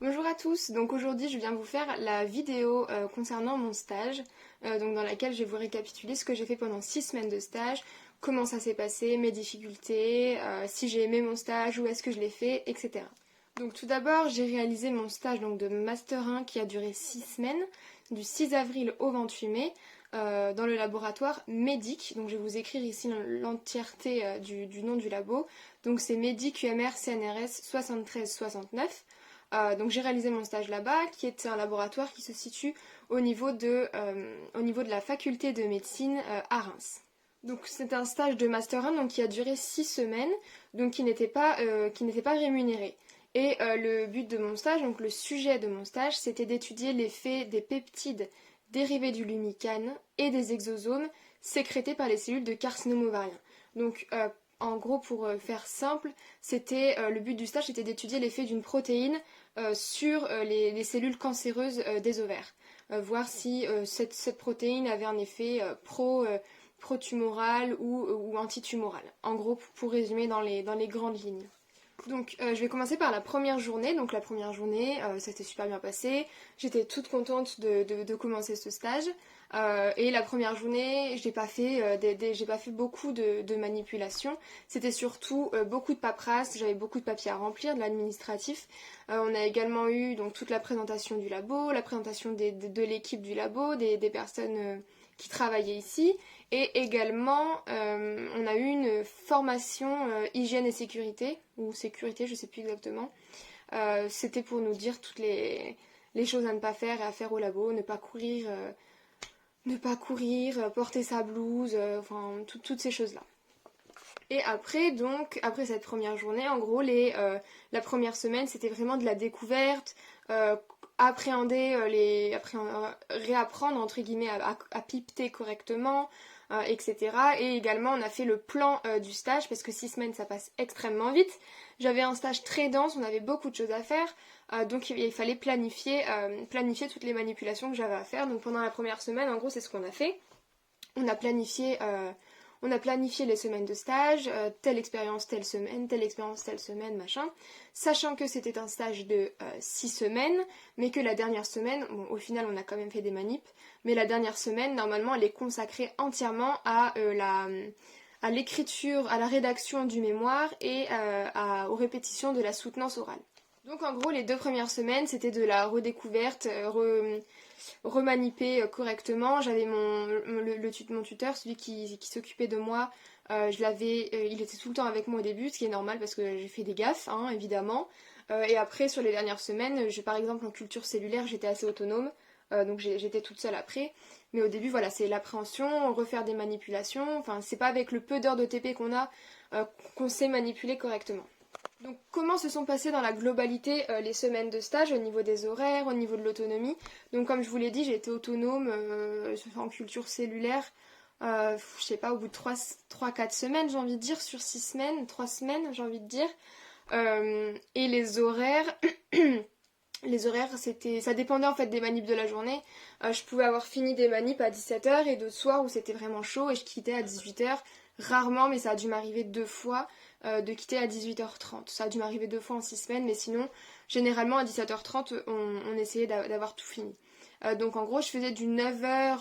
Bonjour à tous, donc aujourd'hui je viens vous faire la vidéo concernant mon stage, donc dans laquelle je vais vous récapituler ce que j'ai fait pendant 6 semaines de stage, comment ça s'est passé, mes difficultés, si j'ai aimé mon stage, où est-ce que je l'ai fait, etc. Donc tout d'abord j'ai réalisé mon stage donc, de Master 1 qui a duré 6 semaines, du 6 avril au 28 mai, dans le laboratoire MEDIC, donc je vais vous écrire ici l'entièreté du nom du labo, donc c'est MEDIC UMR CNRS 7369. Donc j'ai réalisé mon stage là-bas, qui est un laboratoire qui se situe au niveau de la faculté de médecine à Reims. Donc c'est un stage de Master 1 donc, qui a duré 6 semaines, donc qui n'était pas rémunéré. Et le but de mon stage, donc le sujet de mon stage, c'était d'étudier l'effet des peptides dérivés du lumicane et des exosomes sécrétés par les cellules de carcinome ovarien. Donc en gros, pour faire simple, le but du stage c'était d'étudier l'effet d'une protéine sur les cellules cancéreuses des ovaires. Voir si cette protéine avait un effet pro-tumoral ou antitumoral. En gros, pour résumer dans les grandes lignes. Donc je vais commencer par la première journée. Donc la première journée, ça s'était super bien passé. J'étais toute contente de commencer ce stage. Et la première journée, j'ai pas fait beaucoup de manipulations. C'était surtout beaucoup de paperasse. J'avais beaucoup de papiers à remplir, de l'administratif. On a également eu donc toute la présentation du labo, la présentation de l'équipe du labo, des personnes qui travaillaient ici. Et également, on a eu une formation hygiène et sécurité, ou sécurité, je sais plus exactement. C'était pour nous dire toutes les choses à ne pas faire et à faire au labo, ne pas courir, porter sa blouse, enfin toutes ces choses-là. Et après, donc, après cette première journée, en gros, la première semaine, c'était vraiment de la découverte, réapprendre, entre guillemets, à pipeter correctement, etc. Et également, on a fait le plan du stage, parce que 6 semaines, ça passe extrêmement vite. J'avais un stage très dense, on avait beaucoup de choses à faire, donc il fallait planifier toutes les manipulations que j'avais à faire. Donc pendant la première semaine, en gros, c'est ce qu'on a fait. On a planifié les semaines de stage, telle expérience telle semaine, machin, sachant que c'était un stage de 6 semaines, mais que la dernière semaine, bon, au final on a quand même fait des manips, mais la dernière semaine, normalement, elle est consacrée entièrement à l'écriture, à la rédaction du mémoire et aux répétitions de la soutenance orale. Donc en gros, les 2 premières semaines, c'était de la redécouverte, remaniper correctement. J'avais mon tuteur, celui qui s'occupait de moi, il était tout le temps avec moi au début, ce qui est normal parce que j'ai fait des gaffes, hein, évidemment. Et après, sur les dernières semaines, par exemple en culture cellulaire, j'étais assez autonome, donc j'étais toute seule après. Mais au début, voilà, c'est l'appréhension, refaire des manipulations. Enfin, c'est pas avec le peu d'heures de TP qu'on a qu'on sait manipuler correctement. Donc comment se sont passées dans la globalité les semaines de stage au niveau des horaires, au niveau de l'autonomie. Donc comme je vous l'ai dit, j'ai été autonome en culture cellulaire, je sais pas, au bout de 3-4 semaines, j'ai envie de dire, sur 6 semaines, 3 semaines, j'ai envie de dire. Et les horaires, ça dépendait en fait des manips de la journée. Je pouvais avoir fini des manips à 17h et d'autres soirs où c'était vraiment chaud et je quittais à 18h. Rarement, mais ça a dû m'arriver 2 fois de quitter à 18h30. Ça a dû m'arriver 2 fois en 6 semaines, mais sinon, généralement à 17h30, on essayait d'avoir tout fini. Donc en gros, je faisais du 9h,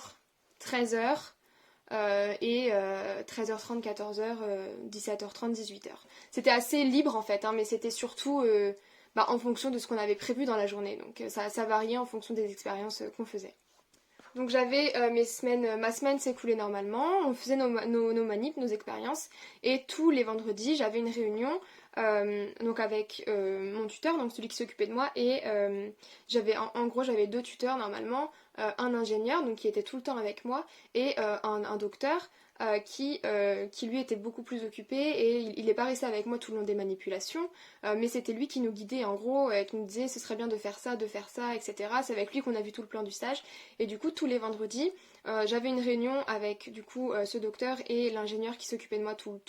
13h et 13h30, 14h, 17h30, 18h. C'était assez libre en fait, hein, mais c'était surtout en fonction de ce qu'on avait prévu dans la journée. Donc ça variait en fonction des expériences qu'on faisait. Donc j'avais ma semaine s'écoulait normalement, on faisait nos manips, nos expériences, et tous les vendredis j'avais une réunion donc avec mon tuteur, donc celui qui s'occupait de moi, et en gros j'avais 2 tuteurs normalement, un ingénieur donc qui était tout le temps avec moi, et un docteur qui lui était beaucoup plus occupé et il n'est pas resté avec moi tout le long des manipulations, mais c'était lui qui nous guidait en gros, qui nous disait ce serait bien de faire ça, etc. C'est avec lui qu'on a vu tout le plan du stage. Et du coup tous les vendredis j'avais une réunion avec du coup ce docteur et l'ingénieur qui s'occupait de moi tous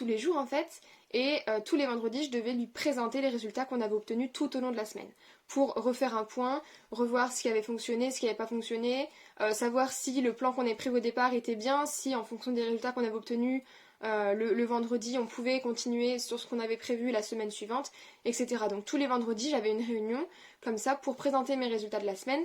les jours en fait. Et tous les vendredis, je devais lui présenter les résultats qu'on avait obtenus tout au long de la semaine. Pour refaire un point, revoir ce qui avait fonctionné, ce qui n'avait pas fonctionné, savoir si le plan qu'on avait pris au départ était bien, si en fonction des résultats qu'on avait obtenus, Le vendredi, on pouvait continuer sur ce qu'on avait prévu la semaine suivante, etc. Donc tous les vendredis, j'avais une réunion comme ça pour présenter mes résultats de la semaine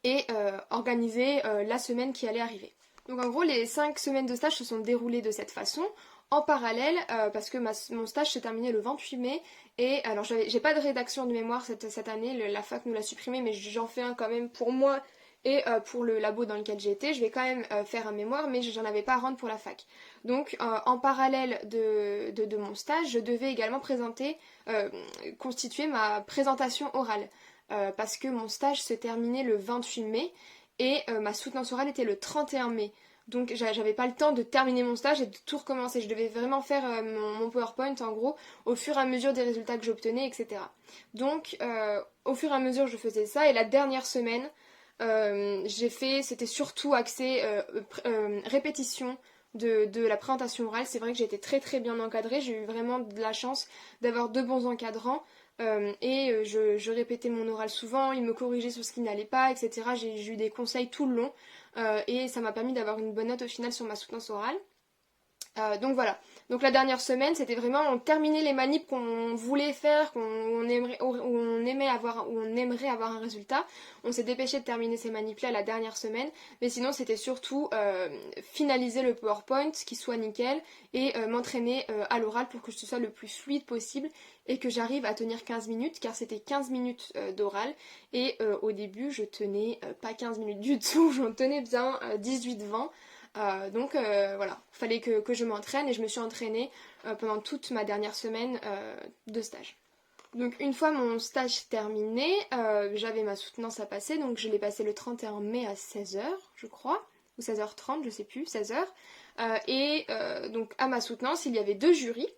et organiser la semaine qui allait arriver. Donc en gros, les 5 semaines de stage se sont déroulées de cette façon. En parallèle, parce que mon stage s'est terminé le 28 mai, et alors j'ai pas de rédaction de mémoire cette année, la fac nous l'a supprimé, mais j'en fais un quand même pour moi et pour le labo dans lequel j'ai été. Je vais quand même faire un mémoire, mais j'en avais pas à rendre pour la fac. Donc en parallèle de mon stage, je devais également constituer ma présentation orale. Parce que mon stage se terminait le 28 mai et ma soutenance orale était le 31 mai. Donc j'avais pas le temps de terminer mon stage et de tout recommencer. Je devais vraiment faire mon PowerPoint en gros au fur et à mesure des résultats que j'obtenais, etc. Donc au fur et à mesure je faisais ça et la dernière semaine c'était surtout axé répétition de la présentation orale. C'est vrai que j'ai été très très bien encadrée. J'ai eu vraiment de la chance d'avoir 2 bons encadrants. Je répétais mon oral souvent, ils me corrigeaient sur ce qui n'allait pas, etc. J'ai eu des conseils tout le long et ça m'a permis d'avoir une bonne note au final sur ma soutenance orale. Donc voilà. Donc la dernière semaine, c'était vraiment on terminait les manips qu'on voulait faire, qu'on aimerait avoir un résultat. On s'est dépêché de terminer ces manips là la dernière semaine, mais sinon c'était surtout finaliser le PowerPoint, qu'il soit nickel, et m'entraîner à l'oral pour que ce soit le plus fluide possible et que j'arrive à tenir 15 minutes, car c'était 15 minutes d'oral, et au début je tenais pas 15 minutes du tout, j'en tenais bien 18-20. Donc voilà, il fallait que je m'entraîne et je me suis entraînée pendant toute ma dernière semaine de stage. Donc une fois mon stage terminé, j'avais ma soutenance à passer, donc je l'ai passée le 31 mai à 16h, je crois, ou 16h30, je sais plus, 16h. Donc à ma soutenance, il y avait 2 jurys.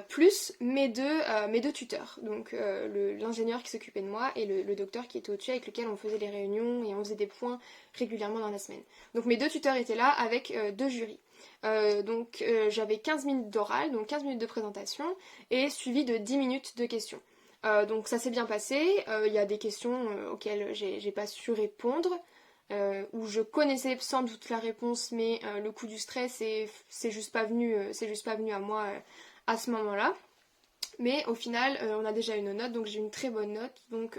Plus mes deux tuteurs, donc l'ingénieur qui s'occupait de moi et le docteur qui était au-dessus avec lequel on faisait les réunions et on faisait des points régulièrement dans la semaine. Donc mes 2 tuteurs étaient là avec 2 jurys. J'avais 15 minutes d'oral, donc 15 minutes de présentation et suivi de 10 minutes de questions. Donc ça s'est bien passé, il y a des questions auxquelles j'ai pas su répondre. Où je connaissais sans doute la réponse, mais le coup du stress c'est juste pas venu à moi à ce moment-là. Mais au final, on a déjà une note, donc j'ai une très bonne note. Donc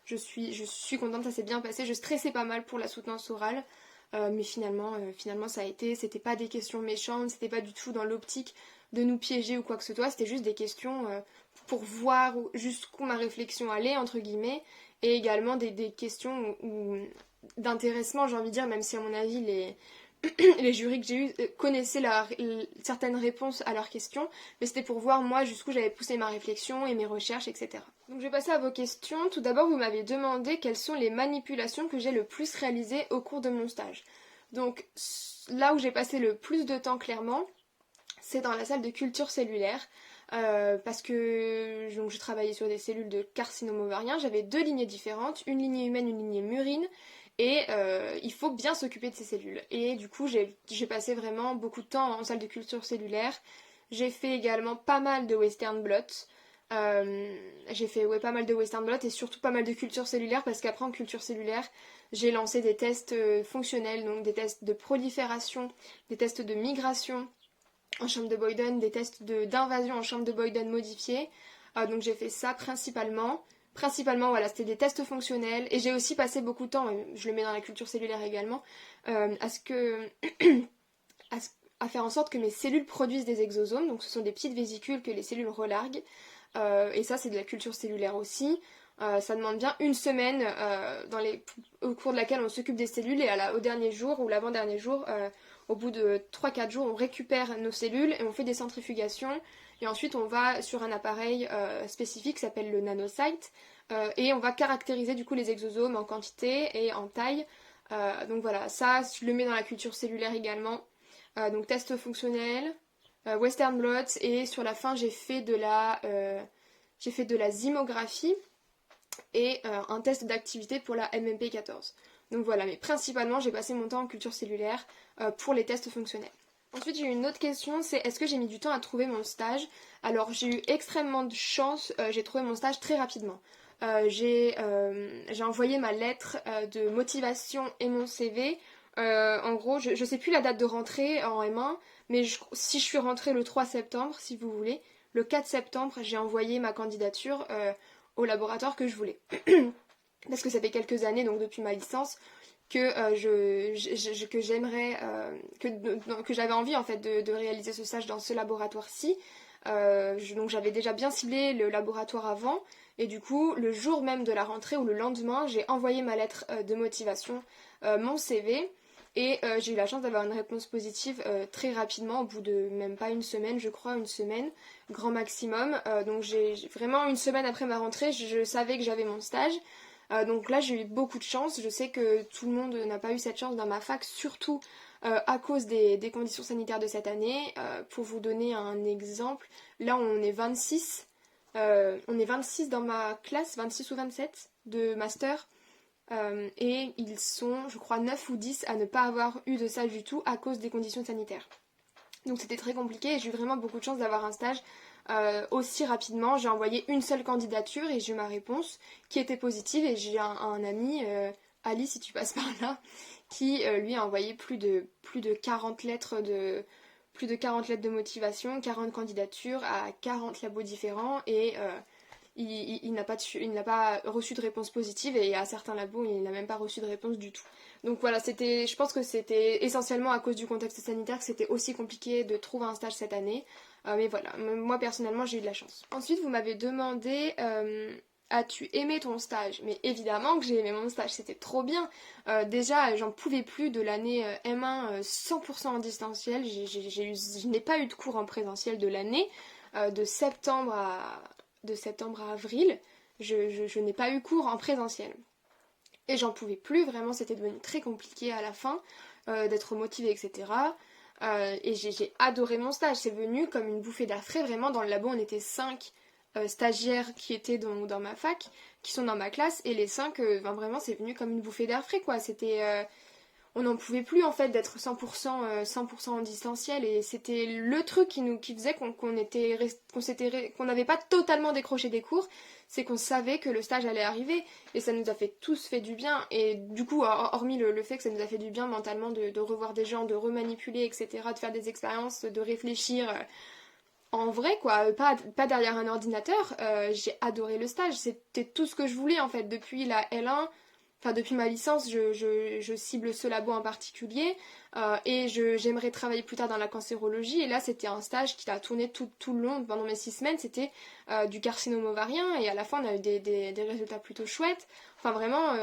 je suis contente, ça s'est bien passé. Je stressais pas mal pour la soutenance orale. Mais finalement, ça a été, c'était pas des questions méchantes, c'était pas du tout dans l'optique de nous piéger ou quoi que ce soit, c'était juste des questions pour voir jusqu'où ma réflexion allait, entre guillemets, et également des questions d'intéressement, j'ai envie de dire, même si à mon avis les jurys que j'ai eus connaissaient certaines réponses à leurs questions, mais c'était pour voir moi jusqu'où j'avais poussé ma réflexion et mes recherches, etc. Donc je vais passer à vos questions. Tout d'abord, vous m'avez demandé quelles sont les manipulations que j'ai le plus réalisées au cours de mon stage. Donc là où j'ai passé le plus de temps clairement, c'est dans la salle de culture cellulaire. Parce que donc, je travaillais sur des cellules de carcinome ovarien, j'avais 2 lignées différentes, une lignée humaine, une lignée murine, et il faut bien s'occuper de ces cellules. Et du coup, j'ai passé vraiment beaucoup de temps en salle de culture cellulaire. J'ai fait également pas mal de western blot. J'ai fait pas mal de western blot et surtout pas mal de culture cellulaire parce qu'après en culture cellulaire, j'ai lancé des tests fonctionnels, donc des tests de prolifération, des tests de migration en chambre de Boyden, des tests d'invasion en chambre de Boyden modifiés. Donc j'ai fait ça principalement. Principalement, voilà, c'était des tests fonctionnels. Et j'ai aussi passé beaucoup de temps, je le mets dans la culture cellulaire également, à faire en sorte que mes cellules produisent des exosomes. Donc ce sont des petites vésicules que les cellules relarguent. Et ça, c'est de la culture cellulaire aussi. Ça demande bien une semaine au cours de laquelle on s'occupe des cellules et au dernier jour ou l'avant-dernier jour, au bout de 3-4 jours, on récupère nos cellules et on fait des centrifugations. Et ensuite, on va sur un appareil spécifique qui s'appelle le nanosite et on va caractériser du coup les exosomes en quantité et en taille. Donc voilà, ça, je le mets dans la culture cellulaire également. Donc test fonctionnel, western blot et sur la fin, j'ai fait de la zymographie et un test d'activité pour la MMP14. Donc voilà, mais principalement j'ai passé mon temps en culture cellulaire pour les tests fonctionnels. Ensuite j'ai eu une autre question, c'est est-ce que j'ai mis du temps à trouver mon stage? Alors j'ai eu extrêmement de chance, j'ai trouvé mon stage très rapidement. J'ai envoyé ma lettre de motivation et mon CV En gros, je sais plus la date de rentrée en M1, mais si je suis rentrée le 3 septembre, si vous voulez, le 4 septembre, j'ai envoyé ma candidature au laboratoire que je voulais. Parce que ça fait quelques années, donc depuis ma licence, que que j'aimerais que j'avais envie en fait de réaliser ce stage dans ce laboratoire-ci. Donc j'avais déjà bien ciblé le laboratoire avant et du coup le jour même de la rentrée ou le lendemain j'ai envoyé ma lettre de motivation, mon CV et j'ai eu la chance d'avoir une réponse positive très rapidement au bout de même pas une semaine, je crois une semaine grand maximum. Donc j'ai vraiment une semaine après ma rentrée je savais que j'avais mon stage. Donc là j'ai eu beaucoup de chance, je sais que tout le monde n'a pas eu cette chance dans ma fac, surtout à cause des conditions sanitaires de cette année. Pour vous donner un exemple, là on est 26, on est 26 dans ma classe, 26 ou 27 de master, et ils sont je crois 9 ou 10 à ne pas avoir eu de stage du tout à cause des conditions sanitaires. Donc c'était très compliqué et j'ai eu vraiment beaucoup de chance d'avoir un stage aussi rapidement. J'ai envoyé une seule candidature et j'ai eu ma réponse qui était positive et j'ai un ami, Ali si tu passes par là, qui lui a envoyé plus de 40 lettres de plus de 40 lettres de motivation, 40 candidatures à 40 labos différents et il n'a pas reçu de réponse positive et à certains labos il n'a même pas reçu de réponse du tout. Donc voilà, je pense que c'était essentiellement à cause du contexte sanitaire que c'était aussi compliqué de trouver un stage cette année. Mais voilà, moi personnellement j'ai eu de la chance. Ensuite vous m'avez demandé as-tu aimé ton stage? Mais évidemment que j'ai aimé mon stage, c'était trop bien. Déjà j'en pouvais plus de l'année M1 100% en distanciel. Je n'ai pas eu de cours en présentiel de l'année. De septembre à avril, je n'ai pas eu cours en présentiel. Et j'en pouvais plus, vraiment c'était devenu très compliqué à la fin d'être motivée, etc. Et j'ai adoré mon stage, c'est venu comme une bouffée d'air frais, vraiment dans le labo on était 5 stagiaires qui étaient dans ma fac, qui sont dans ma classe, et les 5, vraiment c'est venu comme une bouffée d'air frais quoi, c'était on n'en pouvait plus en fait d'être 100% en distanciel et c'était le truc qui faisait qu'on n'avait pas totalement décroché des cours, c'est qu'on savait que le stage allait arriver et ça nous a tous fait du bien et du coup hormis le fait que ça nous a fait du bien mentalement de revoir des gens, de remanipuler etc, de faire des expériences, de réfléchir en vrai quoi, pas derrière un ordinateur, j'ai adoré le stage, c'était tout ce que je voulais en fait depuis la L1. Enfin, depuis ma licence, je cible ce labo en particulier et j'aimerais travailler plus tard dans la cancérologie. Et là, c'était un stage qui a tourné tout le long, pendant mes 6 semaines. C'était du carcinome ovarien et à la fin, on a eu des résultats plutôt chouettes. Enfin, vraiment,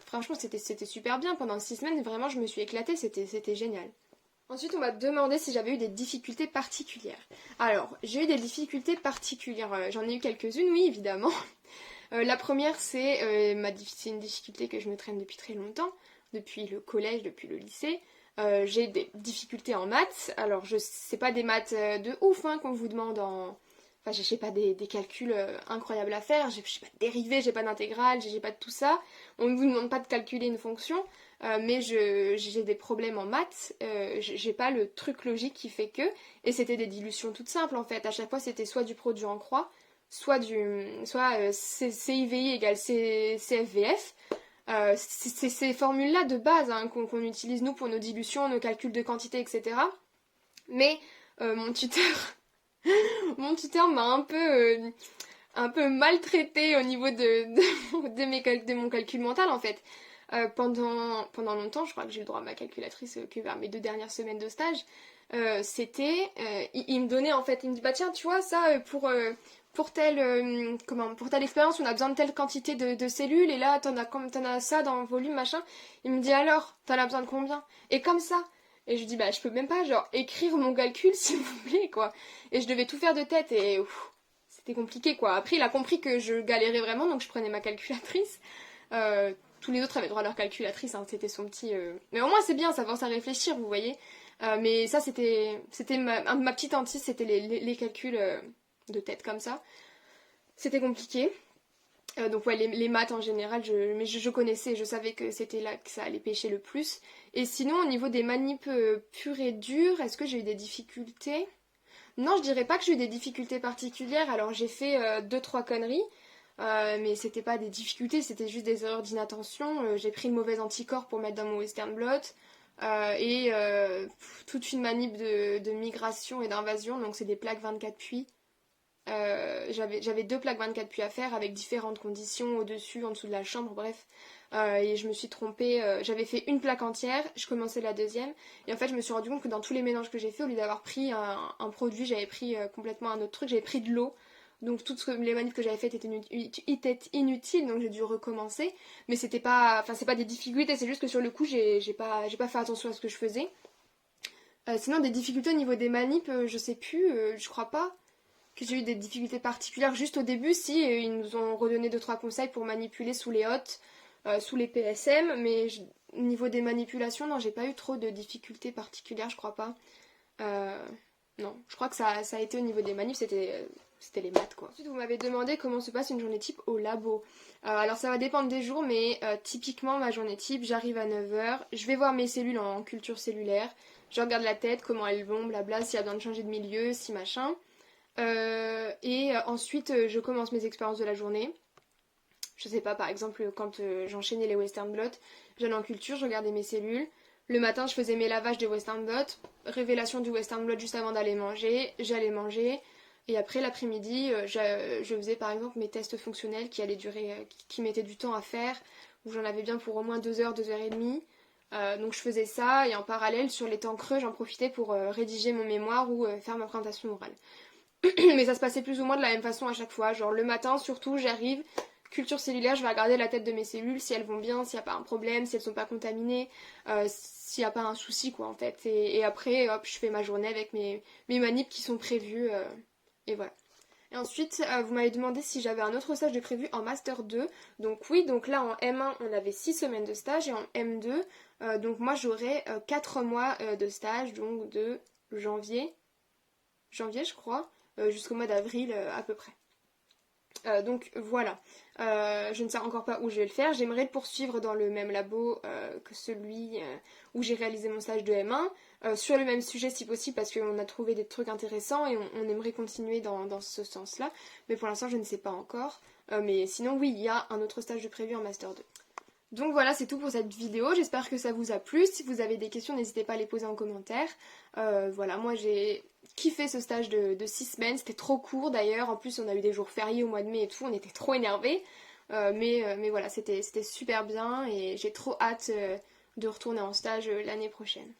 franchement, c'était super bien. Pendant 6 semaines, vraiment, je me suis éclatée. C'était génial. Ensuite, on m'a demandé si j'avais eu des difficultés particulières. Alors, j'ai eu des difficultés particulières. J'en ai eu quelques-unes, oui, évidemment. La première, c'est une difficulté que je me traîne depuis très longtemps, depuis le collège, depuis le lycée. J'ai des difficultés en maths. Alors, c'est pas des maths de ouf qu'on vous demande en. Enfin, j'ai pas des calculs incroyables à faire. J'ai pas de dérivés, j'ai pas d'intégrale, j'ai pas de tout ça. On ne vous demande pas de calculer une fonction, mais j'ai des problèmes en maths. J'ai pas le truc logique qui fait que. Et c'était des dilutions toutes simples en fait. À chaque fois, c'était soit du produit en croix soit CIVI égale CFVF. C'est ces formules-là de base qu'on utilise nous pour nos dilutions, nos calculs de quantité, etc. Mais mon tuteur, mon tuteur m'a un peu maltraité au niveau de mon calcul mental en fait. Pendant longtemps, je crois que j'ai eu le droit à ma calculatrice que vers mes 2 dernières semaines de stage. Il me donnait en fait, il me dit bah tiens tu vois ça pour telle expérience on a besoin de telle quantité de cellules et là t'en as ça dans le volume machin. Il me dit alors t'en as besoin de combien et comme ça. Et je dis bah je peux même pas genre écrire mon calcul s'il vous plaît quoi. Et je devais tout faire de tête et c'était compliqué quoi. Après il a compris que je galérais vraiment donc je prenais ma calculatrice. Tous les autres avaient droit à leur calculatrice, c'était son petit. Mais au moins c'est bien, ça force à réfléchir, vous voyez. Mais ça c'était ma petite hantise, c'était les calculs de tête comme ça. C'était compliqué. Donc ouais, les maths en général, mais je connaissais, je savais que c'était là que ça allait pêcher le plus. Et sinon, au niveau des manips pures et dures, est-ce que j'ai eu des difficultés? Non, je dirais pas que j'ai eu des difficultés particulières. Alors j'ai fait 2-3 conneries, mais c'était pas des difficultés, c'était juste des erreurs d'inattention. J'ai pris une mauvaise anticorps pour mettre dans mon Western blot. toute une manip de migration et d'invasion, donc c'est des plaques 24 puits. J'avais 2 plaques 24 puits à faire avec différentes conditions au-dessus, en dessous de la chambre, bref. Et je me suis trompée, j'avais fait une plaque entière, je commençais la deuxième, et en fait je me suis rendu compte que dans tous les mélanges que j'ai fait, au lieu d'avoir pris un produit, j'avais pris complètement un autre truc, j'avais pris de l'eau. Donc toutes les manipes que j'avais faites étaient inutiles, donc j'ai dû recommencer. Mais c'était pas, enfin c'est pas des difficultés, c'est juste que sur le coup j'ai pas fait attention à ce que je faisais. Sinon des difficultés au niveau des manips, je sais plus, je crois pas que j'ai eu des difficultés particulières juste au début. Si, ils nous ont redonné 2-3 conseils pour manipuler sous les hottes, sous les PSM, mais au niveau des manipulations, non, j'ai pas eu trop de difficultés particulières, je crois pas. Euh, non, je crois que ça a été au niveau des manips, c'était les maths quoi. Ensuite, vous m'avez demandé comment se passe une journée type au labo. Alors ça va dépendre des jours, mais typiquement ma journée type, j'arrive à 9h, je vais voir mes cellules en culture cellulaire, je regarde la tête, comment elles vont, blabla, s'il y a besoin de changer de milieu, si machin. Ensuite, je commence mes expériences de la journée. Je sais pas, par exemple, quand j'enchaînais les Western Blot, j'allais en culture, je regardais mes cellules. Le matin, je faisais mes lavages de Western Blot. Révélation du Western Blot juste avant d'aller manger. J'allais manger. Et après, l'après-midi, je faisais par exemple mes tests fonctionnels qui allaient durer, qui mettaient du temps à faire, où j'en avais bien pour au moins 2 heures, 2 heures et demie. Donc je faisais ça, et en parallèle, sur les temps creux, j'en profitais pour rédiger mon mémoire ou faire ma présentation orale. Mais ça se passait plus ou moins de la même façon à chaque fois. Genre le matin, surtout, j'arrive, culture cellulaire, je vais regarder la tête de mes cellules, si elles vont bien, s'il n'y a pas un problème, si elles sont pas contaminées, s'il n'y a pas un souci, quoi, en fait. Et après, hop, je fais ma journée avec mes manips qui sont prévues, et voilà. Et ensuite, vous m'avez demandé si j'avais un autre stage de prévu en Master 2. Donc oui, donc là en M1, on avait 6 semaines de stage, et en M2, donc moi j'aurais 4 mois de stage, donc de janvier je crois, jusqu'au mois d'avril à peu près. Donc voilà, je ne sais encore pas où je vais le faire. J'aimerais le poursuivre dans le même labo que celui où j'ai réalisé mon stage de M1, sur le même sujet si possible, parce qu'on a trouvé des trucs intéressants et on aimerait continuer dans ce sens-là. Mais pour l'instant, je ne sais pas encore. Mais sinon, oui, il y a un autre stage de prévu en Master 2. Donc voilà, c'est tout pour cette vidéo. J'espère que ça vous a plu. Si vous avez des questions, n'hésitez pas à les poser en commentaire. Voilà, moi j'ai kiffé ce stage de 6 semaines. C'était trop court d'ailleurs. En plus, on a eu des jours fériés au mois de mai et tout. On était trop énervés. Mais voilà, c'était super bien et j'ai trop hâte de retourner en stage l'année prochaine.